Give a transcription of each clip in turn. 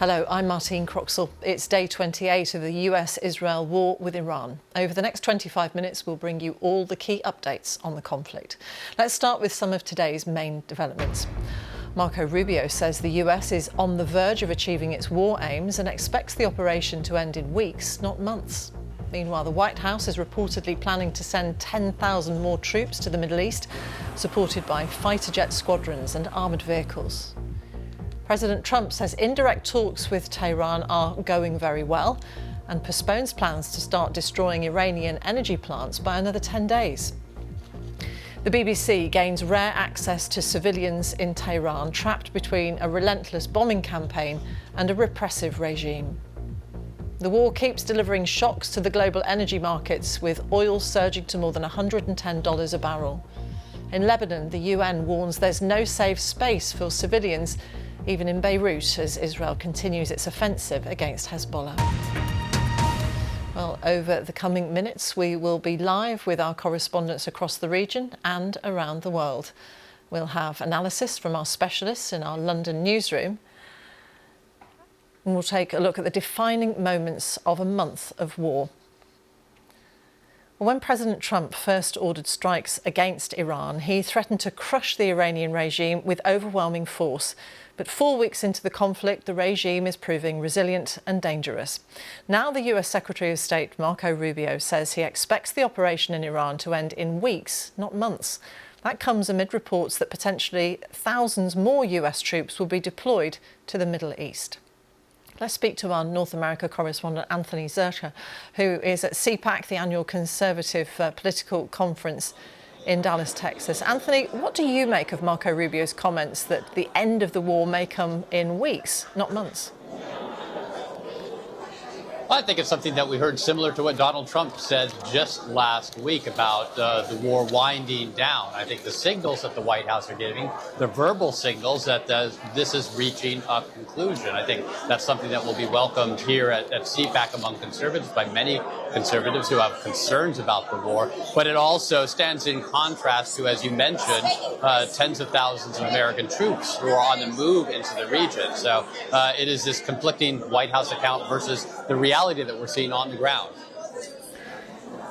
Hello, I'm Martine Croxall. It's day 28 of the US-Israel war with Iran. Over the next 25 minutes, we'll bring you all the key updates on the conflict. Let's start with some of today's main developments. Marco Rubio says the US is on the verge of achieving its war aims and expects the operation to end in weeks, not months. Meanwhile, the White House is reportedly planning to send 10,000 more troops to the Middle East, supported by fighter jet squadrons and armoured vehicles. President Trump says indirect talks with Tehran are going very well and postpones plans to start destroying Iranian energy plants by another 10 days. The BBC gains rare access to civilians in Tehran trapped between a relentless bombing campaign and a repressive regime. The war keeps delivering shocks to the global energy markets, with oil surging to more than $110 a barrel. In Lebanon, the UN warns there's no safe space for civilians, even in Beirut, as Israel continues its offensive against Hezbollah. Well, over the coming minutes, we will be live with our correspondents across the region and around the world. We'll have analysis from our specialists in our London newsroom, and we'll take a look at the defining moments of a month of war. When President Trump first ordered strikes against Iran, he threatened to crush the Iranian regime with overwhelming force. But 4 weeks into the conflict, the regime is proving resilient and dangerous. Now the US Secretary of State, Marco Rubio, says he expects the operation in Iran to end in weeks, not months. That comes amid reports that potentially thousands more US troops will be deployed to the Middle East. Let's speak to our North America correspondent, Anthony Zurcher, who is at CPAC, the annual Conservative political conference in Dallas, Texas. Anthony, what do you make of Marco Rubio's comments that the end of the war may come in weeks, not months? I think it's something that we heard similar to what Donald Trump said just last week about the war winding down. I think the signals that the White House are giving, the verbal signals that this is reaching a conclusion. I think that's something that will be welcomed here at CPAC among conservatives by many conservatives who have concerns about the war. But it also stands in contrast to, as you mentioned, tens of thousands of American troops who are on the move into the region. So it is this conflicting White House account versus the reality that we're seeing on the ground.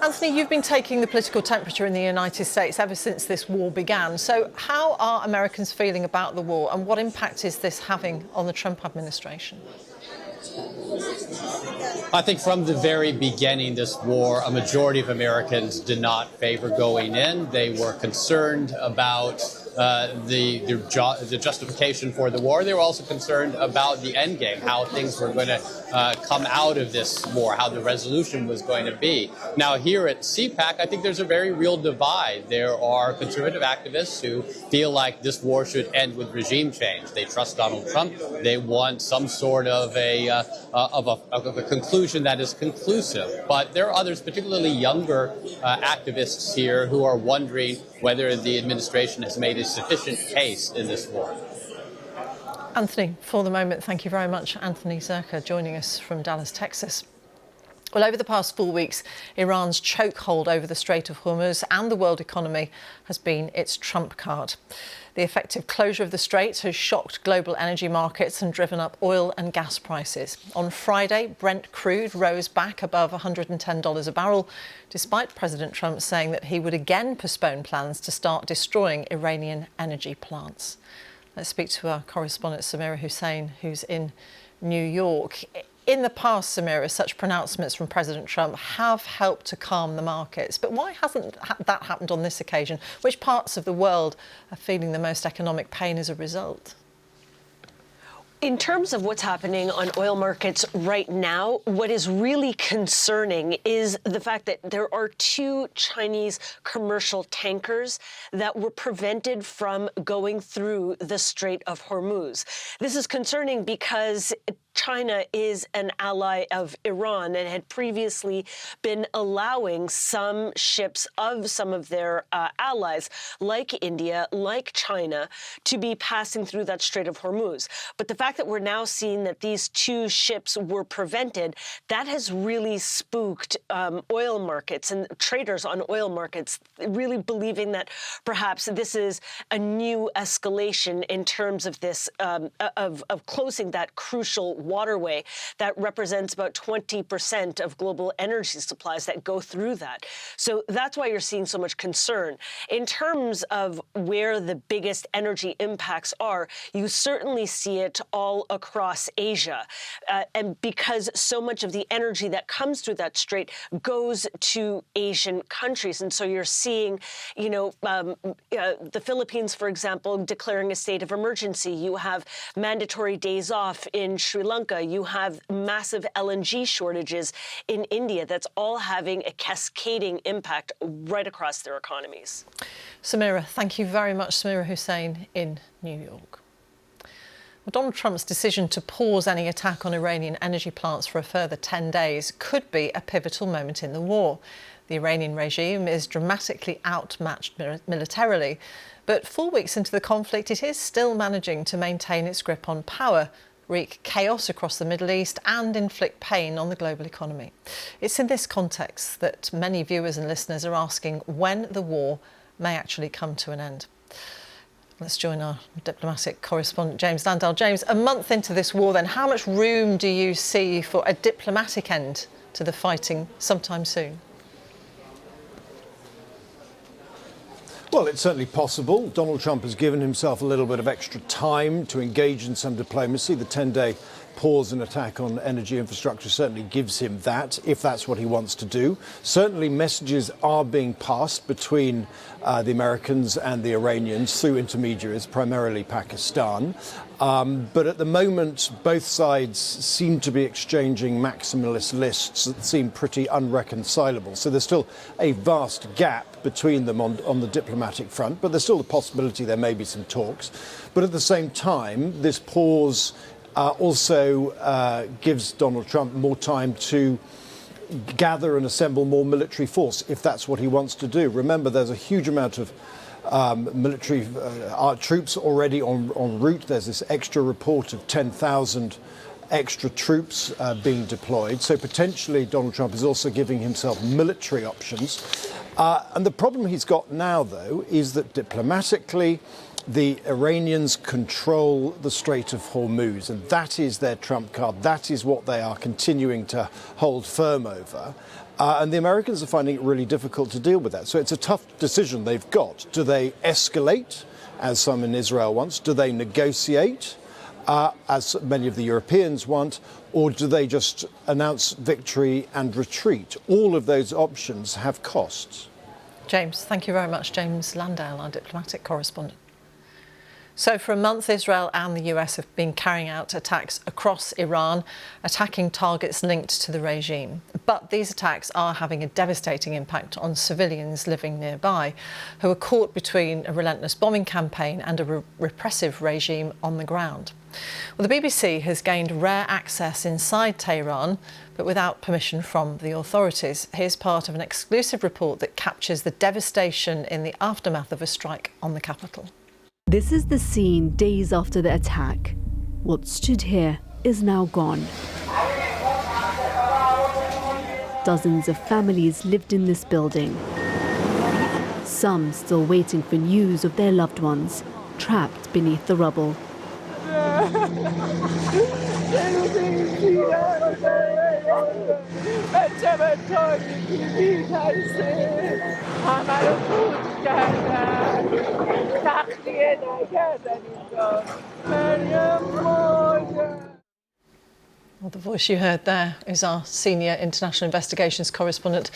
Anthony, you've been taking the political temperature in the United States ever since this war began. So how are Americans feeling about the war, and what impact is this having on the Trump administration? I think from the very beginning, this war, a majority of Americans did not favor going in. They were concerned about the justification for the war. They were also concerned about the end game, how things were going to come out of this war, how the resolution was going to be. Now, here at CPAC, I think there's a very real divide. There are conservative activists who feel like this war should end with regime change. They trust Donald Trump. They want some sort of a conclusion that is conclusive. But there are others, particularly younger activists here, who are wondering whether the administration has made a sufficient case in this war. Anthony, for the moment, thank you very much. Anthony Zurcher joining us from Dallas, Texas. Well, over the past 4 weeks, Iran's chokehold over the Strait of Hormuz and the world economy has been its trump card. The effective closure of the strait has shocked global energy markets and driven up oil and gas prices. On Friday, Brent crude rose back above $110 a barrel, despite President Trump saying that he would again postpone plans to start destroying Iranian energy plants. Let's speak to our correspondent, Samira Hussein, who's in New York. In the past, Samira, such pronouncements from President Trump have helped to calm the markets. But why hasn't that happened on this occasion? Which parts of the world are feeling the most economic pain as a result? In terms of what's happening on oil markets right now, what is really concerning is the fact that there are 2 Chinese commercial tankers that were prevented from going through the Strait of Hormuz. This is concerning because China is an ally of Iran and had previously been allowing some ships of some of their allies, like India, like China, to be passing through that Strait of Hormuz. But the fact that we're now seeing that these 2 ships were prevented, that has really spooked oil markets and traders on oil markets, really believing that perhaps this is a new escalation in terms of this, of closing that crucial waterway that represents about 20% of global energy supplies that go through that. So that's why you're seeing so much concern. In terms of where the biggest energy impacts are, you certainly see it all across Asia. And because so much of the energy that comes through that strait goes to Asian countries. And so you're seeing, the Philippines, for example, declaring a state of emergency. You have mandatory days off in Sri Lanka. You have massive LNG shortages in India. That's all having a cascading impact right across their economies. Samira, thank you very much. Samira Hussein in New York. Well, Donald Trump's decision to pause any attack on Iranian energy plants for a further 10 days could be a pivotal moment in the war. The Iranian regime is dramatically outmatched militarily, but 4 weeks into the conflict, it is still managing to maintain its grip on power, wreak chaos across the Middle East and inflict pain on the global economy. It's in this context that many viewers and listeners are asking when the war may actually come to an end. Let's join our diplomatic correspondent, James Landale. James, a month into this war then, how much room do you see for a diplomatic end to the fighting sometime soon? Well, it's certainly possible. Donald Trump has given himself a little bit of extra time to engage in some diplomacy. The 10-day pause and attack on energy infrastructure certainly gives him that, if that's what he wants to do. Certainly messages are being passed between the Americans and the Iranians through intermediaries, primarily Pakistan. But at the moment, both sides seem to be exchanging maximalist lists that seem pretty unreconcilable. So there's still a vast gap between them on the diplomatic front, but there's still the possibility there may be some talks. But at the same time, this pause also gives Donald Trump more time to gather and assemble more military force, if that's what he wants to do. Remember, there's a huge amount of military troops already en route. There's this extra report of 10,000 extra troops being deployed. So potentially Donald Trump is also giving himself military options. And the problem he's got now, though, is that diplomatically, the Iranians control the Strait of Hormuz, and that is their trump card. That is what they are continuing to hold firm over. And the Americans are finding it really difficult to deal with that. So it's a tough decision they've got. Do they escalate, as some in Israel want? Do they negotiate, as many of the Europeans want? Or do they just announce victory and retreat? All of those options have costs. James, thank you very much. James Landale, our diplomatic correspondent. So for a month, Israel and the US have been carrying out attacks across Iran, attacking targets linked to the regime. But these attacks are having a devastating impact on civilians living nearby, who are caught between a relentless bombing campaign and a repressive regime on the ground. Well, the BBC has gained rare access inside Tehran, but without permission from the authorities. Here's part of an exclusive report that captures the devastation in the aftermath of a strike on the capital. This is the scene days after the attack. What stood here is now gone. Dozens of families lived in this building. Some still waiting for news of their loved ones, trapped beneath the rubble. Well, the voice you heard there is our senior international investigations correspondent,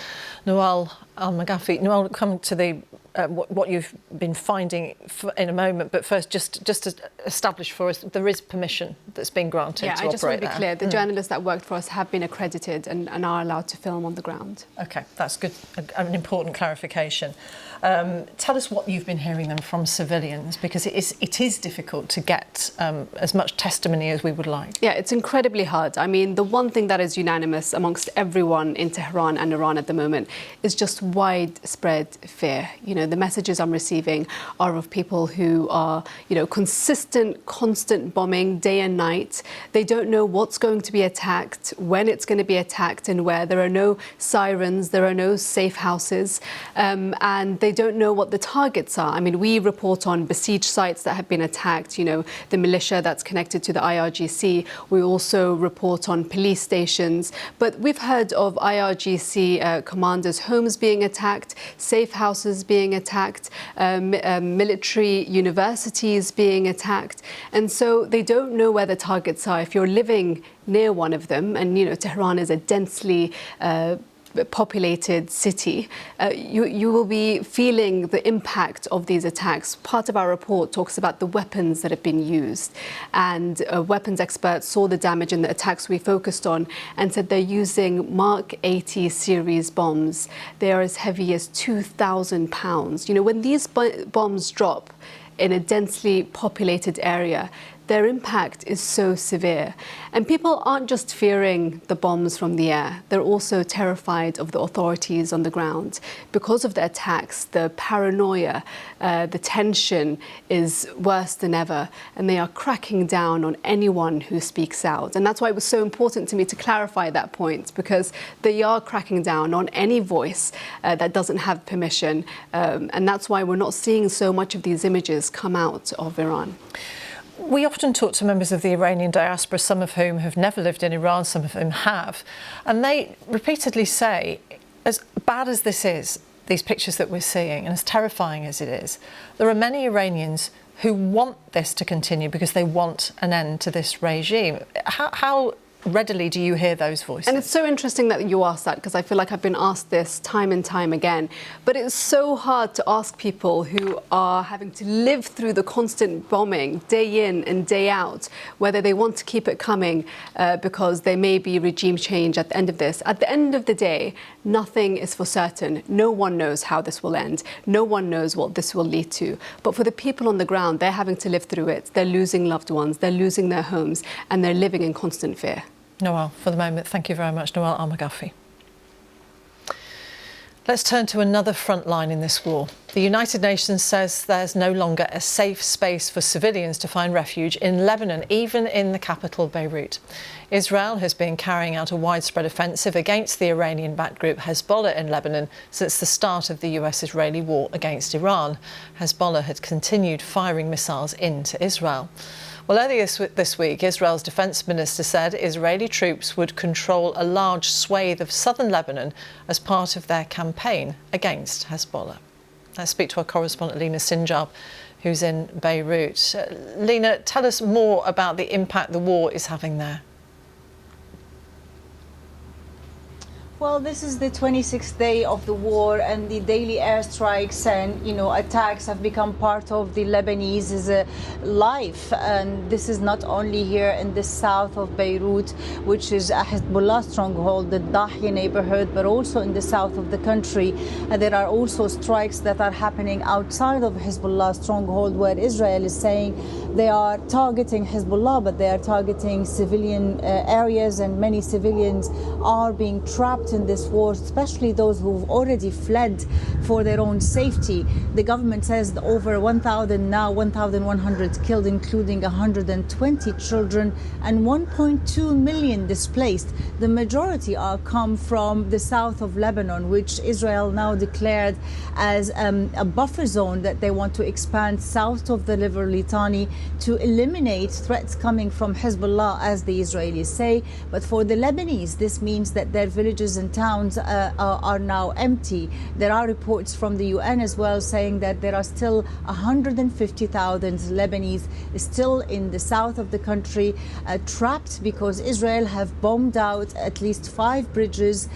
Noel Al-Magafi. Noel, we'll come to the what you've been finding in a moment, but first, just to establish for us, there is permission that's been granted to operate there. Yeah, I just want to be clear. The journalists that worked for us have been accredited and are allowed to film on the ground. OK, that's good. An important clarification. Tell us what you've been hearing then from civilians, because it is difficult to get as much testimony as we would like. Yeah, it's incredibly hard. I mean, the one thing that is unanimous amongst everyone in Tehran and Iran at the moment is just widespread fear. You know, the messages I'm receiving are of people who are, consistent, constant bombing day and night. They don't know what's going to be attacked, when it's going to be attacked and where. There are no sirens, there are no safe houses, and they don't know what the targets are. I mean, we report on besieged sites that have been attacked, the militia that's connected to the IRGC. We also report on police stations, but we've heard of IRGC commanders' homes being attacked, safe houses being attacked, military universities being attacked, and so they don't know where the targets are. If you're living near one of them, and Tehran is a densely populated city, you will be feeling the impact of these attacks. Part of our report talks about the weapons that have been used, and weapons experts saw the damage in the attacks we focused on and said they're using Mark 80 series bombs. They are as heavy as 2,000 pounds. When these bombs drop in a densely populated area, their impact is so severe. And people aren't just fearing the bombs from the air, they're also terrified of the authorities on the ground. Because of the attacks, the paranoia, the tension is worse than ever, and they are cracking down on anyone who speaks out. And that's why it was so important to me to clarify that point, because they are cracking down on any voice that doesn't have permission. And that's why we're not seeing so much of these images come out of Iran. We often talk to members of the Iranian diaspora, some of whom have never lived in Iran, some of whom have, and they repeatedly say, as bad as this is, these pictures that we're seeing, and as terrifying as it is, there are many Iranians who want this to continue because they want an end to this regime. How readily do you hear those voices? And it's so interesting that you asked that, because I feel like I've been asked this time and time again. But it's so hard to ask people who are having to live through the constant bombing day in and day out whether they want to keep it coming because there may be regime change at the end of this. At the end of the day, nothing is for certain. No one knows how this will end. No one knows what this will lead to. But for the people on the ground, they're having to live through it. They're losing loved ones, they're losing their homes, and they're living in constant fear. Noel, for the moment, thank you very much, Noel Al-Maghafi. Let's turn to another front line in this war. The United Nations says there's no longer a safe space for civilians to find refuge in Lebanon, even in the capital, Beirut. Israel has been carrying out a widespread offensive against the Iranian-backed group Hezbollah in Lebanon since the start of the US-Israeli war against Iran. Hezbollah had continued firing missiles into Israel. Well, earlier this week, Israel's defence minister said Israeli troops would control a large swathe of southern Lebanon as part of their campaign against Hezbollah. Let's speak to our correspondent Lena Sinjab, who's in Beirut. Lena, tell us more about the impact the war is having there. Well, this is the 26th day of the war, and the daily airstrikes and attacks have become part of the Lebanese life. And this is not only here in the south of Beirut, which is a Hezbollah stronghold, the Dahiya neighborhood, but also in the south of the country. There are also strikes that are happening outside of Hezbollah stronghold, where Israel is saying they are targeting Hezbollah, but they are targeting civilian areas, and many civilians are being trapped in this war, especially those who've already fled for their own safety. The government says over 1,000 now, 1,100 killed, including 120 children, and 1.2 million displaced. The majority are come from the south of Lebanon, which Israel now declared as a buffer zone that they want to expand south of the River Litani to eliminate threats coming from Hezbollah, as the Israelis say. But for the Lebanese, this means that their villages and towns are now empty. There are reports from the UN as well saying that there are still 150,000 Lebanese still in the south of the country trapped because Israel have bombed out at least 5 bridges,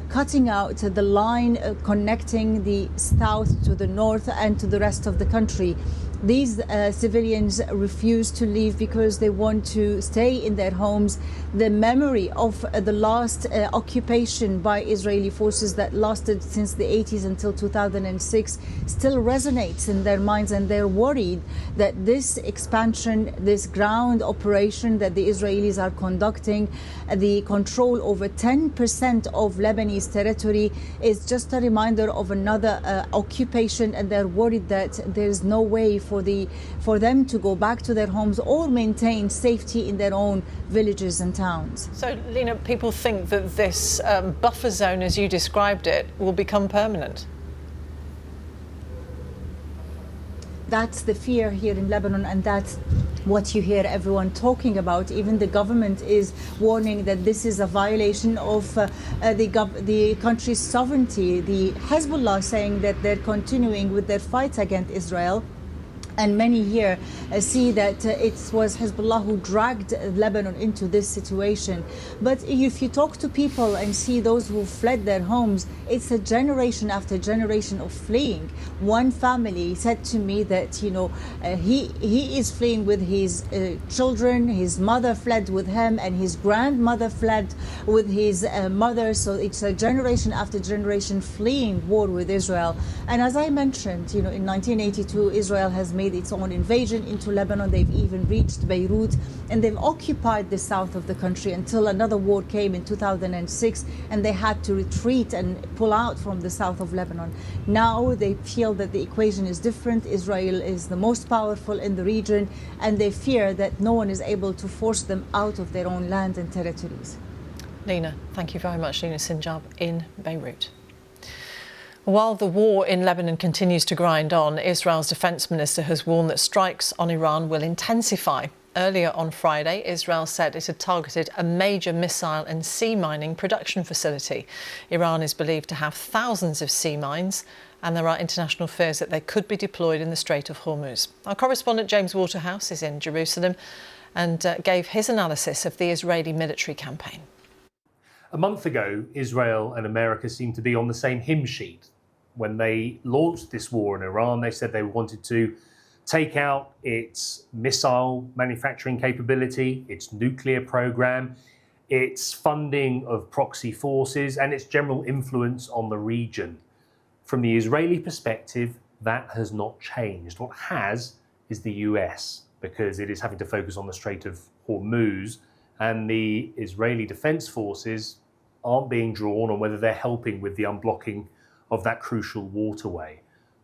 cutting out the line connecting the south to the north and to the rest of the country. These civilians refuse to leave because they want to stay in their homes. The memory of the last occupation by Israeli forces that lasted since the 80s until 2006 still resonates in their minds, and they're worried that this expansion, this ground operation that the Israelis are conducting, the control over 10% of Lebanese territory, is just a reminder of another occupation, and they're worried that there's no way for them to go back to their homes or maintain safety in their own villages and towns. So, Lena, people think that this buffer zone, as you described it, will become permanent. That's the fear here in Lebanon, and that's what you hear everyone talking about. Even the government is warning that this is a violation of the country's sovereignty. The Hezbollah saying that they're continuing with their fight against Israel. And many here see that it was Hezbollah who dragged Lebanon into this situation. But if you talk to people and see those who fled their homes, it's a generation after generation of fleeing. One family said to me that, he is fleeing with his children, his mother fled with him, and his grandmother fled with his mother. So it's a generation after generation fleeing war with Israel. And as I mentioned, in 1982, Israel has made its own invasion into Lebanon. They've even reached Beirut, and they've occupied the south of the country until another war came in 2006, and they had to retreat and pull out from the south of Lebanon. Now they feel that the equation is different. Israel is the most powerful in the region, and they fear that no one is able to force them out of their own land and territories. Lena, thank you very much. Lena Sinjab in Beirut. While the war in Lebanon continues to grind on, Israel's defence minister has warned that strikes on Iran will intensify. Earlier on Friday, Israel said it had targeted a major missile and sea mining production facility. Iran is believed to have thousands of sea mines, and there are international fears that they could be deployed in the Strait of Hormuz. Our correspondent James Waterhouse is in Jerusalem and gave his analysis of the Israeli military campaign. A month ago, Israel and America seemed to be on the same hymn sheet. When they launched this war in Iran, they said they wanted to take out its missile manufacturing capability, its nuclear program, its funding of proxy forces, and its general influence on the region. From the Israeli perspective, that has not changed. What has is the US, because it is having to focus on the Strait of Hormuz, and the Israeli Defense Forces aren't being drawn on whether they're helping with the unblocking of that crucial waterway.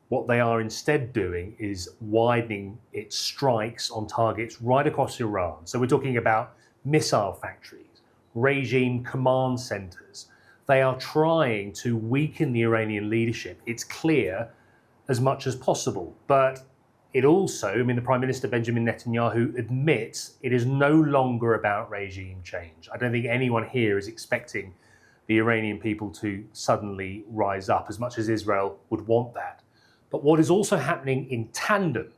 What they are instead doing is widening its strikes on targets right across Iran. So we're talking about missile factories, regime command centers. They are trying to weaken the Iranian leadership. It's clear as much as possible. But it also, the Prime Minister Benjamin Netanyahu admits it is no longer about regime change. I don't think anyone here is expecting the Iranian people to suddenly rise up as much as Israel would want that. But what is also happening in tandem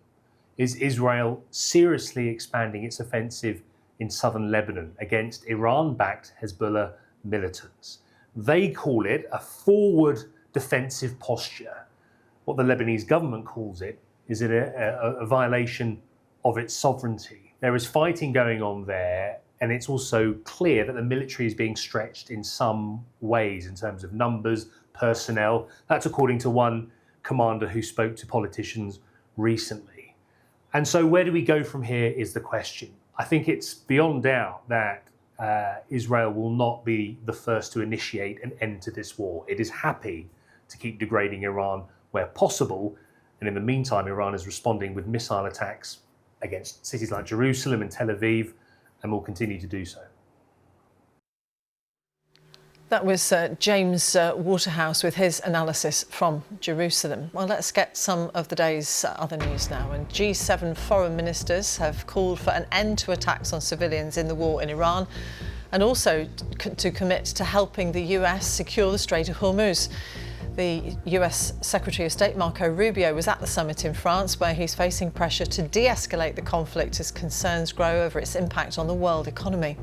is Israel seriously expanding its offensive in southern Lebanon against Iran-backed Hezbollah militants. They call it a forward defensive posture. What the Lebanese government calls it is a violation of its sovereignty. There is fighting going on there, and it's also clear that the military is being stretched in some ways in terms of numbers, personnel. That's according to one commander who spoke to politicians recently. And so where do we go from here is the question. I think it's beyond doubt that Israel will not be the first to initiate an end to this war. It is happy to keep degrading Iran where possible. And in the meantime, Iran is responding with missile attacks against cities like Jerusalem and Tel Aviv, and will continue to do so. That was James Waterhouse with his analysis from Jerusalem. Well, let's get some of the day's other news now. And G7 foreign ministers have called for an end to attacks on civilians in the war in Iran, and also to commit to helping the US secure the Strait of Hormuz. The US Secretary of State Marco Rubio was at the summit in France, where he's facing pressure to de-escalate the conflict as concerns grow over its impact on the world economy.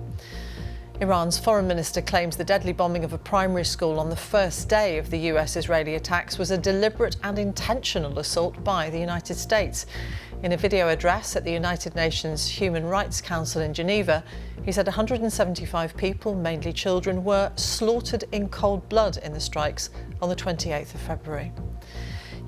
Iran's foreign minister claims the deadly bombing of a primary school on the first day of the US-Israeli attacks was a deliberate and intentional assault by the United States. In a video address at the United Nations Human Rights Council in Geneva, he said 175 people, mainly children, were slaughtered in cold blood in the strikes on the 28th of February.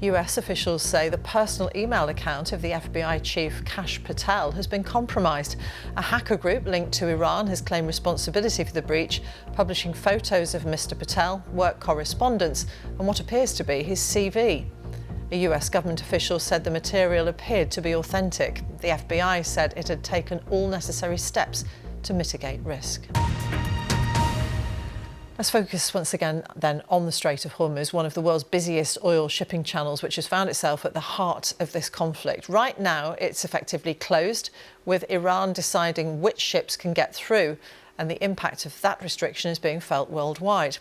US officials say the personal email account of the FBI chief Kash Patel has been compromised. A hacker group linked to Iran has claimed responsibility for the breach, publishing photos of Mr. Patel, work correspondence, and what appears to be his CV. A US government official said the material appeared to be authentic. The FBI said it had taken all necessary steps to mitigate risk. Let's focus once again then on the Strait of Hormuz, one of the world's busiest oil shipping channels, which has found itself at the heart of this conflict. Right now, it's effectively closed, with Iran deciding which ships can get through, and the impact of that restriction is being felt worldwide.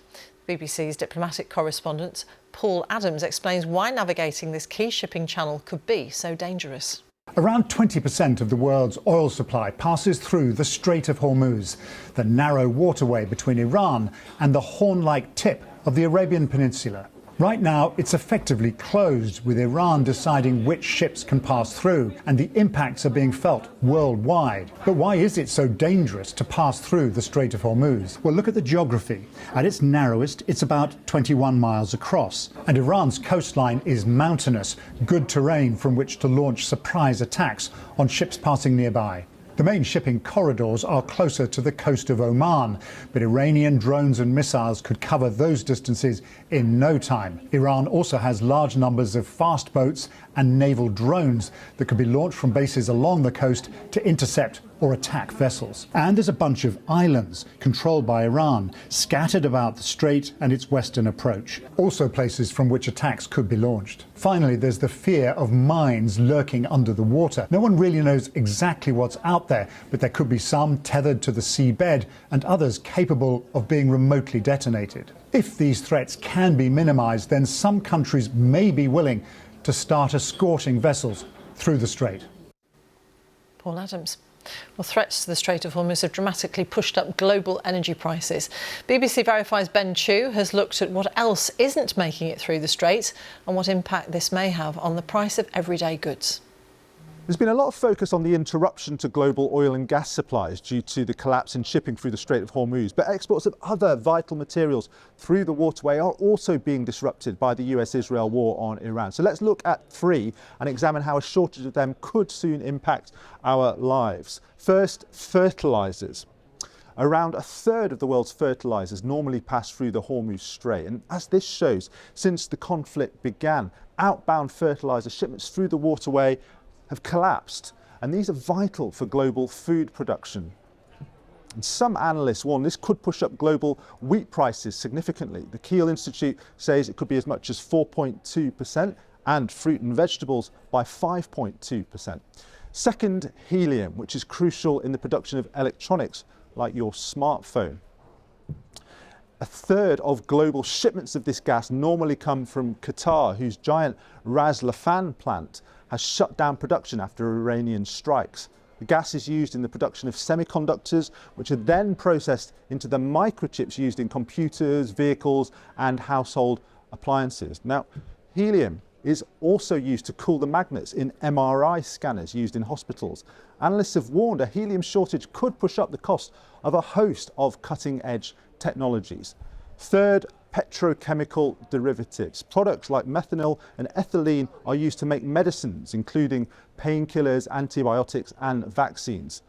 BBC's diplomatic correspondent Paul Adams explains why navigating this key shipping channel could be so dangerous. Around 20% of the world's oil supply passes through the Strait of Hormuz, the narrow waterway between Iran and the horn-like tip of the Arabian Peninsula. Right now, it's effectively closed, with Iran deciding which ships can pass through, and the impacts are being felt worldwide. But why is it so dangerous to pass through the Strait of Hormuz? Well, look at the geography. At its narrowest, it's about 21 miles across, and Iran's coastline is mountainous, good terrain from which to launch surprise attacks on ships passing nearby. The main shipping corridors are closer to the coast of Oman, but Iranian drones and missiles could cover those distances in no time. Iran also has large numbers of fast boats and naval drones that could be launched from bases along the coast to intercept or attack vessels. And there's a bunch of islands controlled by Iran, scattered about the strait and its western approach, also places from which attacks could be launched. Finally, there's the fear of mines lurking under the water. No one really knows exactly what's out there, but there could be some tethered to the seabed and others capable of being remotely detonated. If these threats can be minimized, then some countries may be willing to start escorting vessels through the strait. Paul Adams. Well, threats to the Strait of Hormuz have dramatically pushed up global energy prices. BBC Verify's Ben Chu has looked at what else isn't making it through the strait and what impact this may have on the price of everyday goods. There's been a lot of focus on the interruption to global oil and gas supplies due to the collapse in shipping through the Strait of Hormuz, but exports of other vital materials through the waterway are also being disrupted by the US-Israel war on Iran. So let's look at three and examine how a shortage of them could soon impact our lives. First, fertilizers. Around a third of the world's fertilizers normally pass through the Hormuz Strait, and as this shows, since the conflict began, outbound fertilizer shipments through the waterway have collapsed, and these are vital for global food production. And some analysts warn this could push up global wheat prices significantly. The Kiel Institute says it could be as much as 4.2%, and fruit and vegetables by 5.2%. Second, helium, which is crucial in the production of electronics like your smartphone. A third of global shipments of this gas normally come from Qatar, whose giant Ras Laffan plant has shut down production after Iranian strikes. The gas is used in the production of semiconductors, which are then processed into the microchips used in computers, vehicles, and household appliances. Now, helium is also used to cool the magnets in MRI scanners used in hospitals. Analysts have warned a helium shortage could push up the cost of a host of cutting-edge technologies. Third, petrochemical derivatives. Products like methanol and ethylene are used to make medicines, including painkillers, antibiotics, and vaccines.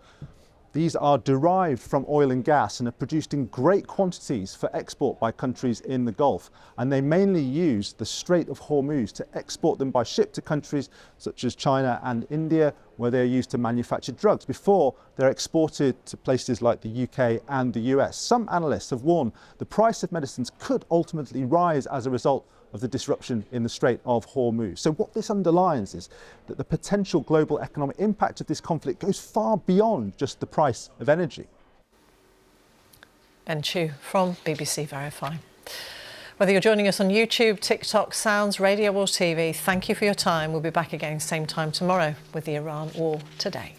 These are derived from oil and gas and are produced in great quantities for export by countries in the Gulf. And they mainly use the Strait of Hormuz to export them by ship to countries such as China and India, where they're used to manufacture drugs before they're exported to places like the UK and the US. Some analysts have warned the price of medicines could ultimately rise as a result of the disruption in the Strait of Hormuz. So what this underlines is that the potential global economic impact of this conflict goes far beyond just the price of energy. Ben Chu from BBC Verify. Whether you're joining us on YouTube, TikTok, Sounds, radio or TV, thank you for your time. We'll be back again same time tomorrow with the Iran War Today.